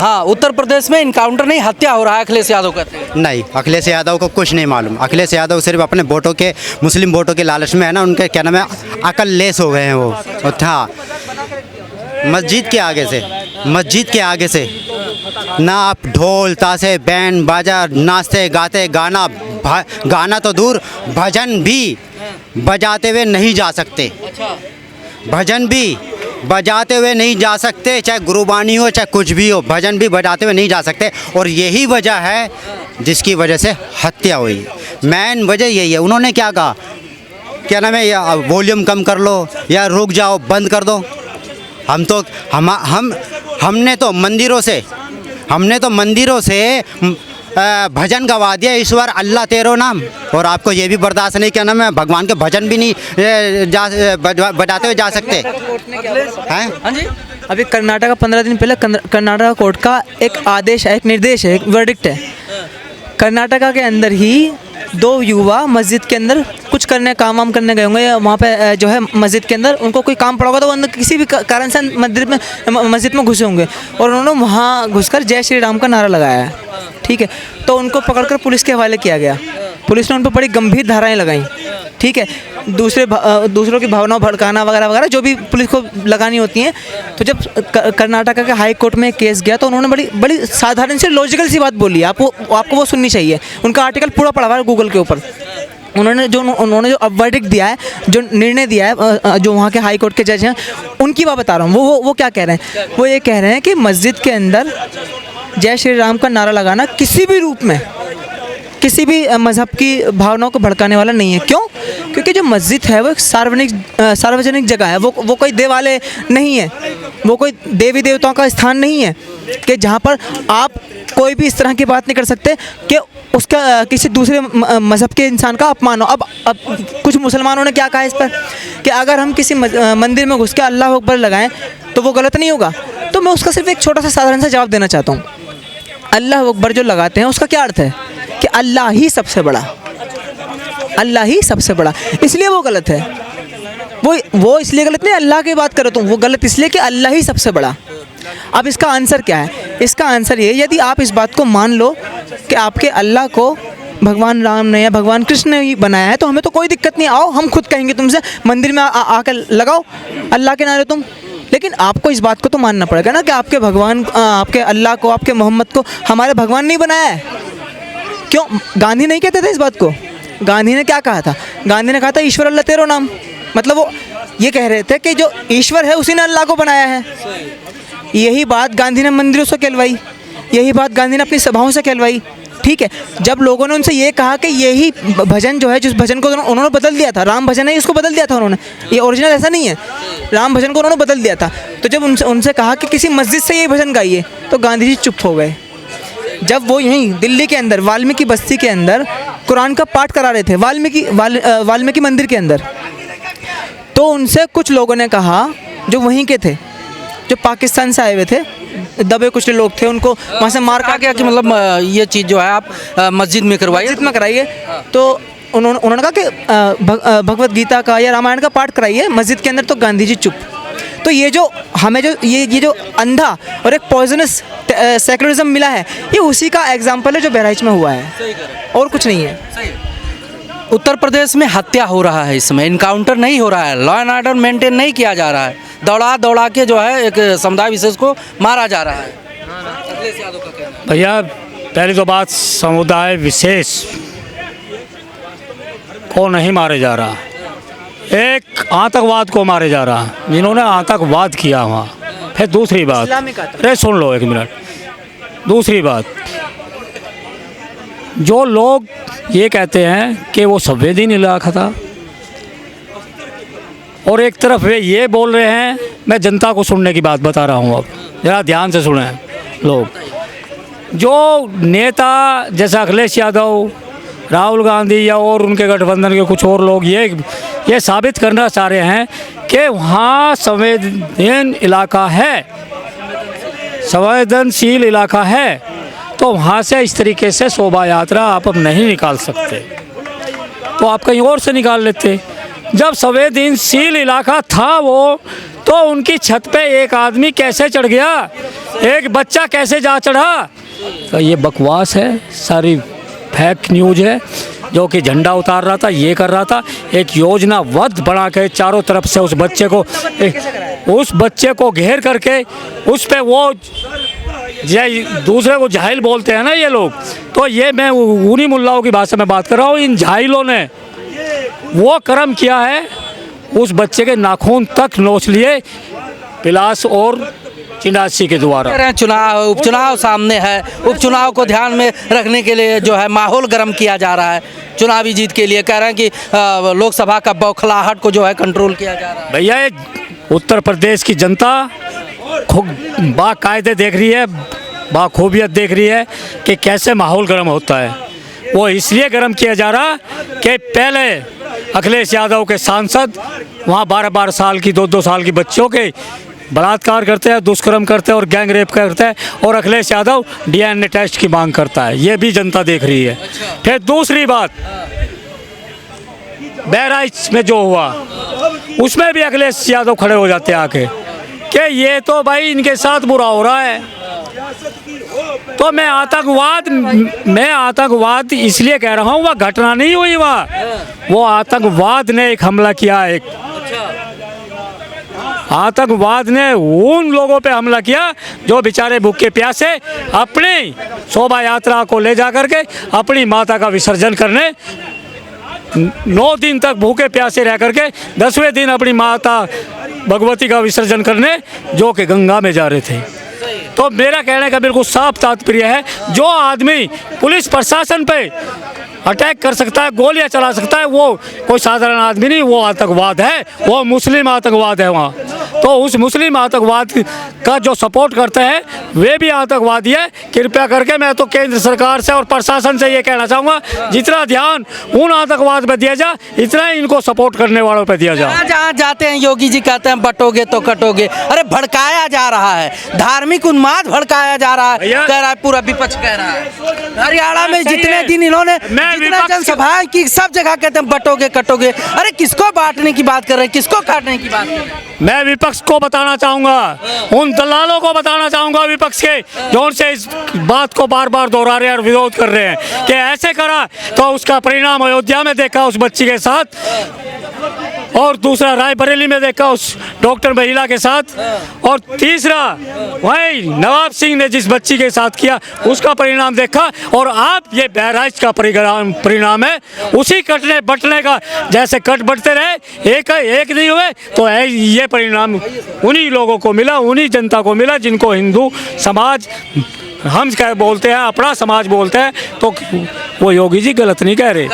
हाँ, उत्तर प्रदेश में इनकाउंटर नहीं, हत्या हो रहा है, अखिलेश यादव कहते हैं। नहीं, अखिलेश यादव को कुछ नहीं मालूम। अखिलेश यादव सिर्फ अपने वोटों के, मुस्लिम वोटों के लालच में है ना, उनके क्या नाम है, अकल लेस हो गए हैं वो। हाँ, मस्जिद के आगे से ना आप ढोल ताशे बैंड बाजा नाचते गाते, गाना तो दूर, भजन भी बजाते हुए नहीं जा सकते। भजन भी बजाते हुए नहीं जा सकते, चाहे गुरुबानी हो चाहे कुछ भी हो, भजन भी बजाते हुए नहीं जा सकते। और यही वजह है जिसकी वजह से हत्या हुई। मेन वजह यही है। उन्होंने क्या कहा, क्या नाम है, या वॉल्यूम कम कर लो या रुक जाओ, बंद कर दो। हमने तो मंदिरों से भजन गवा दिया, ईश्वर अल्लाह तेरो नाम। और आपको ये भी बर्दाश्त नहीं, क्या नाम है, भगवान के भजन भी नहीं बजाते हुए जा सकते हैं। हाँ जी, अभी कर्नाटक 15 दिन पहले कर्नाटक कोर्ट का एक आदेश है, एक निर्देश है, एक वर्डिक्ट है। कर्नाटका के अंदर ही 2 युवा मस्जिद के अंदर कुछ काम वाम करने गए होंगे, वहाँ पे जो है मस्जिद के अंदर उनको कोई काम पड़ा होगा, तो वो अंदर किसी भी कारण से मस्जिद में घुसे होंगे और उन्होंने वहाँ घुसकर जय श्री राम का नारा लगाया है। ठीक है, तो उनको पकड़कर पुलिस के हवाले किया गया। पुलिस ने उन पर बड़ी गंभीर धाराएं लगाई। ठीक है, दूसरों की भावनाओं भड़काना वगैरह वगैरह जो भी पुलिस को लगानी होती हैं। तो जब कर्नाटका के हाई कोर्ट में केस गया तो उन्होंने बड़ी साधारण सी लॉजिकल सी बात बोली। आपको वो सुननी चाहिए। उनका आर्टिकल पूरा पढ़ा हुआ है गूगल के ऊपर। उन्होंने जो वर्डिक्ट दिया है, जो निर्णय दिया है, जो वहाँ के हाई कोर्ट के जज हैं, उनकी बात बता रहा हूँ। वो क्या कह रहे हैं, वो ये कह रहे हैं कि मस्जिद के अंदर जय श्री राम का नारा लगाना किसी भी रूप में किसी भी मज़हब की भावनाओं को भड़काने वाला नहीं है। क्यों? क्योंकि जो मस्जिद है वो एक सार्वजनिक जगह है। वो कोई देवालय नहीं है, वो कोई देवी देवताओं का स्थान नहीं है कि जहाँ पर आप कोई भी इस तरह की बात नहीं कर सकते कि उसका किसी दूसरे मज़हब के इंसान का अपमान हो। अब कुछ मुसलमानों ने क्या कहा इस पर कि अगर हम किसी मंदिर में घुस के अल्लाह अकबर लगाएं तो वो गलत नहीं होगा। तो मैं उसका सिर्फ एक छोटा सा साधारण सा जवाब देना चाहता हूँ। अल्लाह अकबर जो लगाते हैं उसका क्या अर्थ है कि अल्लाह ही सबसे बड़ा, अल्लाह ही सबसे बड़ा, इसलिए वो गलत है। वो इसलिए गलत नहीं, अल्लाह की बात करो तुम, वो गलत इसलिए कि अल्लाह ही सबसे बड़ा। अब इसका आंसर क्या है? इसका आंसर ये, यदि आप इस बात को मान लो कि आपके अल्लाह को भगवान राम ने या भगवान कृष्ण ने ही बनाया है, तो हमें तो कोई दिक्कत नहीं। आओ, हम खुद कहेंगे तुमसे, मंदिर में आकर लगाओ अल्लाह के नारे तुम। लेकिन आपको इस बात को तो मानना पड़ेगा ना कि आपके भगवान, आपके अल्लाह को, आपके मोहम्मद को हमारे भगवान नहीं बनाया है। क्यों? गांधी नहीं कहते थे इस बात को। गांधी ने क्या कहा था? गांधी ने कहा था ईश्वर अल्लाह तेरो नाम। मतलब वो ये कह रहे थे कि जो ईश्वर है उसी ने अल्लाह को बनाया है। यही बात गांधी ने मंदिरों से कहलवाई, यही बात गांधी ने अपनी सभाओं से कहलवाई। ठीक है, जब लोगों ने उनसे ये कहा कि यही भजन जो है, जिस भजन को उन्होंने बदल दिया था, राम भजन है इसको बदल दिया था उन्होंने, ये ओरिजिनल ऐसा नहीं है, राम भजन को उन्होंने बदल दिया था। तो जब उनसे कहा कि किसी मस्जिद से ये भजन गाइए, तो गांधी जी चुप हो गए। जब वो यहीं दिल्ली के अंदर वाल्मीकि बस्ती के अंदर कुरान का पाठ करा रहे थे, वाल्मीकि मंदिर के अंदर, तो उनसे कुछ लोगों ने कहा, जो वहीं के थे, जो पाकिस्तान से आए हुए थे, दबे कुचले लोग थे, उनको वहाँ से मार काट क्या कि मतलब ये चीज़ जो है आप मस्जिद में कराइए। तो उन्होंने कहा कि भगवत गीता का या रामायण का पाठ कराइए मस्जिद के अंदर। तो गांधी जी चुप। तो ये जो हमें जो ये जो अंधा और एक पॉइजनस सेकुलरिज्म मिला है, ये उसी का एग्जाम्पल है जो बहराइच में हुआ है, और कुछ नहीं है। उत्तर प्रदेश में हत्या हो रहा है, इसमें इनकाउंटर नहीं हो रहा है, लॉ एंड ऑर्डर मेंटेन नहीं किया जा रहा है, दौड़ा के जो है एक समुदाय विशेष को मारा जा रहा है। अखिलेश यादव का कहना है। भैया, पहली तो बात, समुदाय विशेष को नहीं मारे जा रहा, एक आतंकवाद को मारे जा रहा, जिन्होंने आतंकवाद किया वहाँ। फिर दूसरी बात, अरे सुन लो एक मिनट, दूसरी बात, जो लोग ये कहते हैं कि वो संवेदनशील इलाका था, और एक तरफ वे ये बोल रहे हैं, मैं जनता को सुनने की बात बता रहा हूँ, अब ज़रा ध्यान से सुने लोग। जो नेता जैसा अखिलेश यादव, राहुल गांधी या और उनके गठबंधन के कुछ और लोग ये साबित करना चाह रहे हैं कि वहाँ संवेदनशील इलाका है, संवेदनशील इलाका है, तो वहाँ से इस तरीके से शोभा यात्रा आप अब नहीं निकाल सकते, तो आप कहीं और से निकाल लेते। जब संवेदनशील इलाका था वो, तो उनकी छत पे एक आदमी कैसे चढ़ गया एक बच्चा कैसे जा चढ़ा। तो ये बकवास है, सारी फेक न्यूज़ है। जो कि झंडा उतार रहा था, ये कर रहा था, एक योजनाबद्ध बना के चारों तरफ से उस बच्चे को घेर करके उस पे वो दूसरे को जाहिल बोलते हैं ना ये लोग। तो ये मैं उन्हीं मुल्लाओं की भाषा में बात कर रहा हूँ। इन जाहिलों ने वो कर्म किया है, उस बच्चे के नाखून तक नोच लिए पिलास और चिनासी के द्वारा। चुनाव उपचुनाव सामने है, उपचुनाव को ध्यान में रखने के लिए जो है माहौल गर्म किया जा रहा है चुनावी जीत के लिए। कह रहे हैं कि लोकसभा का बौखलाहट को जो है कंट्रोल किया जा रहा है। भैया ये उत्तर प्रदेश की जनता बाकायदे देख रही है, बाखूबियत देख रही है कि कैसे माहौल गर्म होता है। वो इसलिए गर्म किया जा रहा कि पहले अखिलेश यादव के सांसद वहाँ 12-12 साल की 2-2 साल की बच्चों के बलात्कार करते हैं, दुष्कर्म करते हैं और गैंग रेप करते हैं, और अखिलेश यादव DNA टेस्ट की मांग करता है। ये भी जनता देख रही है। फिर दूसरी बात, बहराइच में जो हुआ उसमें भी अखिलेश यादव खड़े हो जाते हैं आके कि ये तो भाई इनके साथ बुरा हो रहा है। तो मैं आतंकवाद इसलिए कह रहा हूँ, वह घटना नहीं हुई, वो आतंकवाद ने एक हमला किया। एक आतंकवाद ने उन लोगों पे हमला किया जो बेचारे भूखे प्यासे अपनी शोभा यात्रा को ले जा करके अपनी माता का विसर्जन करने 9 दिन तक भूखे प्यासे रह करके 10वें दिन अपनी माता भगवती का विसर्जन करने जो कि गंगा में जा रहे थे। तो मेरा कहने का बिल्कुल साफ तात्पर्य है, जो आदमी पुलिस प्रशासन पे अटैक कर सकता है, गोलियां चला सकता है, वो कोई साधारण आदमी नहीं, वो आतंकवाद है, वो मुस्लिम आतंकवाद है वहाँ। तो उस मुस्लिम आतंकवाद का जो सपोर्ट करते हैं वे भी आतंकवादी है। कृपया करके मैं तो केंद्र सरकार से और प्रशासन से ये कहना चाहूँगा, जितना ध्यान उन आतंकवाद पर दिया जाए उतना ही इनको सपोर्ट करने वालों पर दिया जाए। जहाँ जाते हैं योगी जी कहते हैं बटोगे तो कटोगे। अरे भड़काया जा रहा है, धार्मिक उन्माद भड़काया जा रहा है, कह रहा है पूरा विपक्ष कह रहा है। हरियाणा में जितने दिन इन्होंने जितना जनसभाएं की, सब जगह कहते हैं बटोगे कटोगे। अरे किसको बांटने की बात कर रहे हैं, किसको काटने की बात कर रहे हैं? मैं विपक्ष को बताना चाहूँगा, उन दलालों को बताना चाहूँगा विपक्ष के, जो उनसे इस बात को बार बार दोहरा रहे हैं और विरोध कर रहे हैं कि ऐसे करा तो उसका परिणाम अयोध्या में देखा उस बच्ची के साथ, और दूसरा रायबरेली में देखा उस डॉक्टर महिला के साथ, और तीसरा वही नवाब सिंह ने जिस बच्ची के साथ किया उसका परिणाम देखा, और आप ये बहराइच का परिणाम है। उसी कटने बटने का, जैसे कट बटते रहे, एक नहीं हुए, तो ये परिणाम उन्हीं लोगों को मिला, उन्हीं जनता को मिला जिनको हिंदू समाज हम क्या बोलते हैं, अपना समाज बोलते हैं। तो वो योगी जी गलत नहीं कह रहे।